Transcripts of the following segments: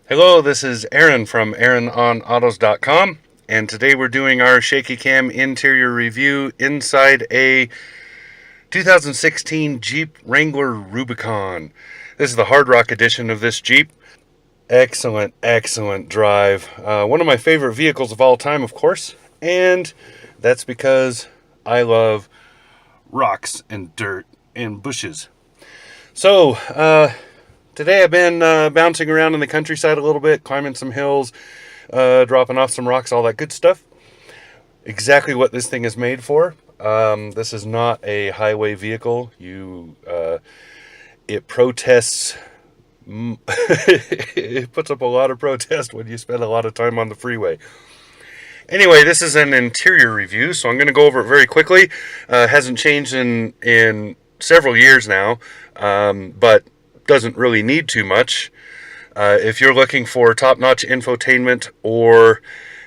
Hello, this is Aaron from AaronOnAutos.com, and today we're doing our shaky cam interior review inside a 2016 Jeep Wrangler Rubicon. This is the hard rock edition of this Jeep. Excellent, excellent drive. One of my favorite vehicles of all time, of course, and that's because I love rocks and dirt and bushes. So, today I've been bouncing around in the countryside a little bit, climbing some hills, dropping off some rocks, all that good stuff. Exactly what this thing is made for. This is not a highway vehicle. It protests. It puts up a lot of protest when you spend a lot of time on the freeway. Anyway, this is an interior review, so I'm going to go over it very quickly. Hasn't changed in several years now, but doesn't really need too much. If you're looking for top-notch infotainment, or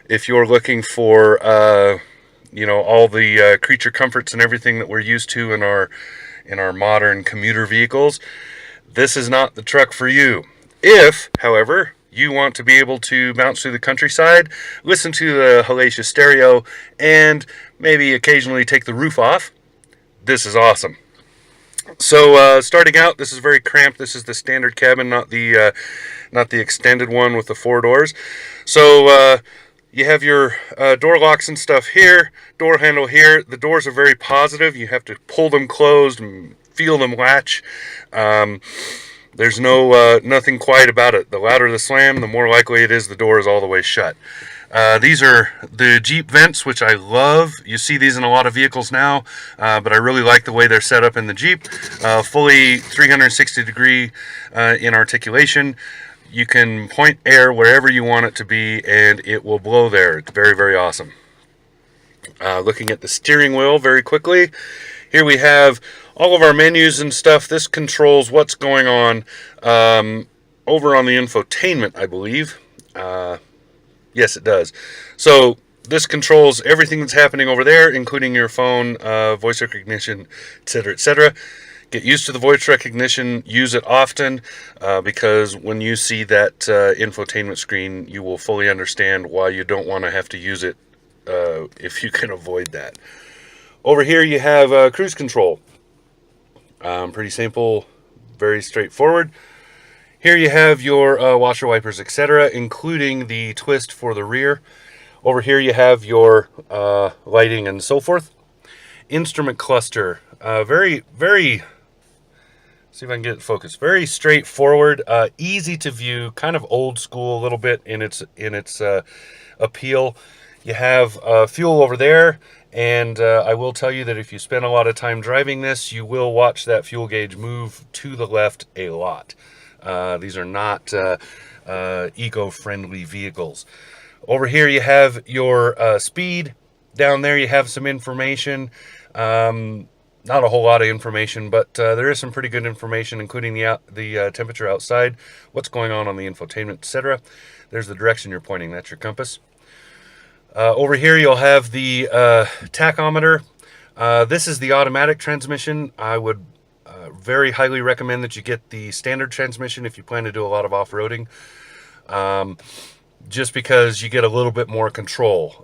if you're looking for all the creature comforts and everything that we're used to in our modern commuter vehicles, this is not the truck for you. If, however, you want to be able to bounce through the countryside, listen to the hellacious stereo, and maybe occasionally take the roof off, this is awesome. So starting out, this is very cramped. This is the standard cabin, not the extended one with the four doors. So you have your door locks and stuff here, door handle here. The doors are very positive. You have to pull them closed and feel them latch. There's nothing quiet about it. The louder the slam, the more likely it is the door is all the way shut. These are the Jeep vents, which I love. You see these in a lot of vehicles now, but I really like the way they're set up in the Jeep. Fully 360 degree in articulation. You can point air wherever you want it to be, and it will blow there. It's very, very awesome. Looking at the steering wheel very quickly, here we have all of our menus and stuff. This controls what's going on over on the infotainment, I believe. Yes, it does. So this controls everything that's happening over there, including your phone, voice recognition, etc., etc. Get used to the voice recognition. Use it often, because when you see that infotainment screen, you will fully understand why you don't want to have to use it if you can avoid that. Over here you have cruise control. Pretty simple, very straightforward. Here you have your washer wipers, etc., including the twist for the rear. Over here you have your lighting and so forth. Instrument cluster, very, very, see if I can get it focused. Very straightforward, easy to view, kind of old school a little bit in its appeal. You have fuel over there, and I will tell you that if you spend a lot of time driving this, you will watch that fuel gauge move to the left a lot. These are not eco-friendly vehicles. Over here you have your speed. Down there you have some information. Not a whole lot of information, but there is some pretty good information, including the temperature outside, what's going on the infotainment, etc. There's the direction you're pointing. That's your compass. Over here you'll have the tachometer. This is the automatic transmission. I would very highly recommend that you get the standard transmission if you plan to do a lot of off-roading, just because you get a little bit more control.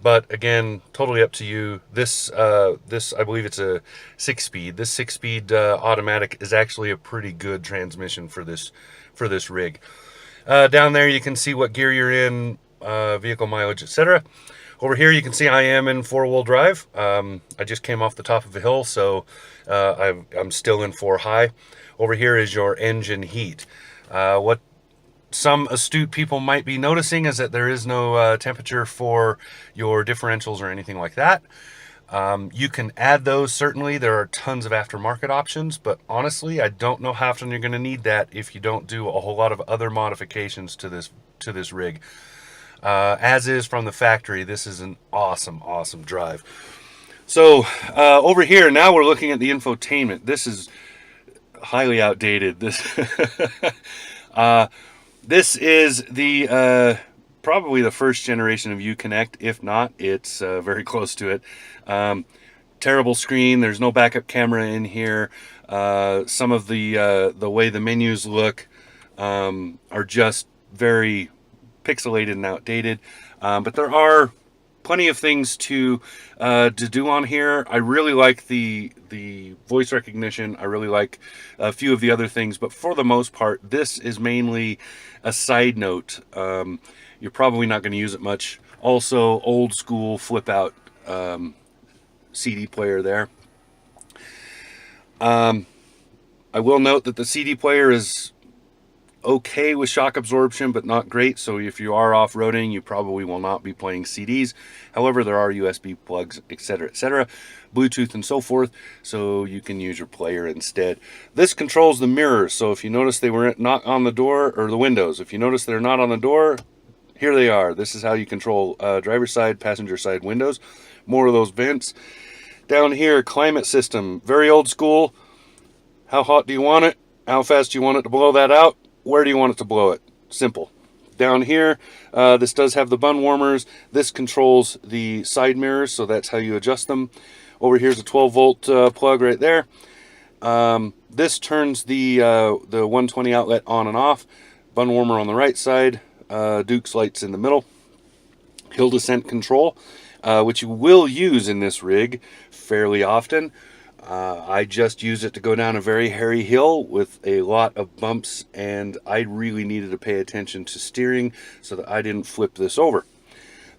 But again, totally up to you. This I believe it's a 6-speed. This 6-speed automatic is actually a pretty good transmission for this rig. Down there you can see what gear you're in, vehicle mileage, etc. Over here you can see I am in 4-wheel drive. I just came off the top of a hill, so I'm still in 4 high. Over here is your engine heat. What some astute people might be noticing is that there is no temperature for your differentials or anything like that. You can add those, certainly. There are tons of aftermarket options, but honestly, I don't know how often you're going to need that if you don't do a whole lot of other modifications to this rig. As is from the factory, this is an awesome, awesome drive. So over here, now we're looking at the infotainment. This is highly outdated. This this is the probably the first generation of Uconnect. If not, it's very close to it. Terrible screen. There's no backup camera in here. Some of the way the menus look are just very pixelated and outdated. But there are plenty of things to do on here. I really like the voice recognition. I really like a few of the other things, but for the most part, this is mainly a side note. You're probably not going to use it much. Also, old school flip out CD player there. I will note that the CD player is okay with shock absorption, but not great. So if you are off-roading, you probably will not be playing CDs. However, there are USB plugs, etc., Bluetooth and so forth, so you can use your player instead. This controls the mirrors. So if you notice they were not on the door, or the windows, if you notice they're not on the door, here they are. This is how you control driver's side, passenger side windows. More of those vents. Down here, climate system, very old school. How hot do you want it? How fast do you want it to blow that out? Where do you want it to blow it? Simple. Down here, this does have the bun warmers. This controls the side mirrors, so that's how you adjust them. Over here's a 12-volt plug right there. This turns the 120 outlet on and off. Bun warmer on the right side. Duke's lights in the middle. Hill descent control, which you will use in this rig fairly often. I just used it to go down a very hairy hill with a lot of bumps, and I really needed to pay attention to steering so that I didn't flip this over.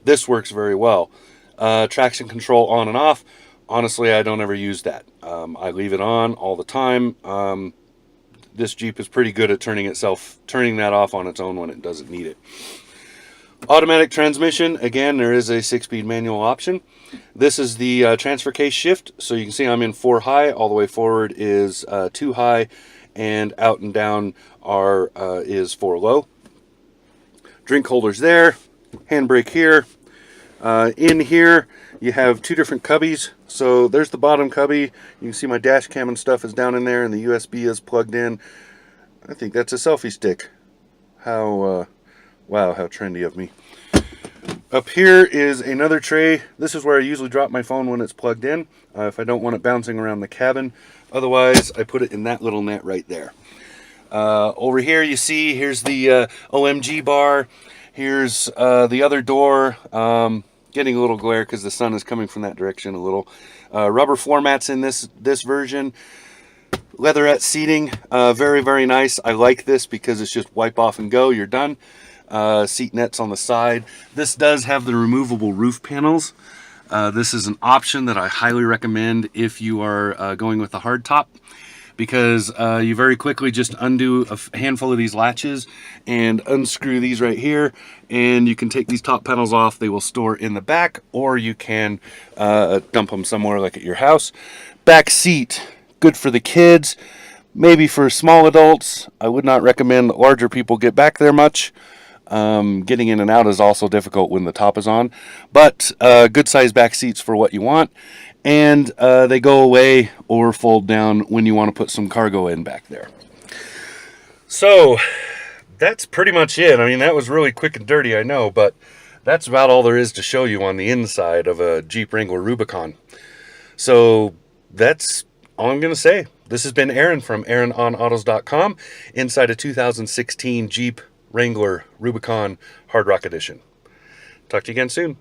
This works very well. Traction control on and off. Honestly, I don't ever use that. I leave it on all the time. This Jeep is pretty good at turning that off on its own when it doesn't need it. Automatic transmission, again, there is a 6-speed manual option. This is the transfer case shift, so you can see I'm in 4 high, all the way forward is 2 high, and out and down is 4 low. Drink holders there, handbrake here. In here, you have 2 different cubbies. So there's the bottom cubby. You can see my dash cam and stuff is down in there, and the USB is plugged in. I think that's a selfie stick. Wow, how trendy of me. Up here is another tray. This is where I usually drop my phone when it's plugged in, if I don't want it bouncing around the cabin. Otherwise, I put it in that little net right there. Over here you see, here's the OMG bar. Here's the other door. Getting a little glare because the sun is coming from that direction a little. Rubber floor mats in this version. Leatherette seating, very, very nice. I like this because it's just wipe off and go, you're done. Seat nets on the side. This does have the removable roof panels. This is an option that I highly recommend if you are going with a hard top, because you very quickly just undo a handful of these latches and unscrew these right here, and you can take these top panels off. They will store in the back, or you can dump them somewhere like at your house. Back seat, good for the kids, maybe for small adults. I would not recommend that larger people get back there much. Getting in and out is also difficult when the top is on, but good size back seats for what you want, and they go away or fold down when you want to put some cargo in back there. So that's pretty much it. I mean, that was really quick and dirty, I know, but that's about all there is to show you on the inside of a Jeep Wrangler Rubicon. So that's all I'm going to say. This has been Aaron from AaronOnAutos.com inside a 2016 Jeep Wrangler Rubicon Hard Rock Edition. Talk to you again soon.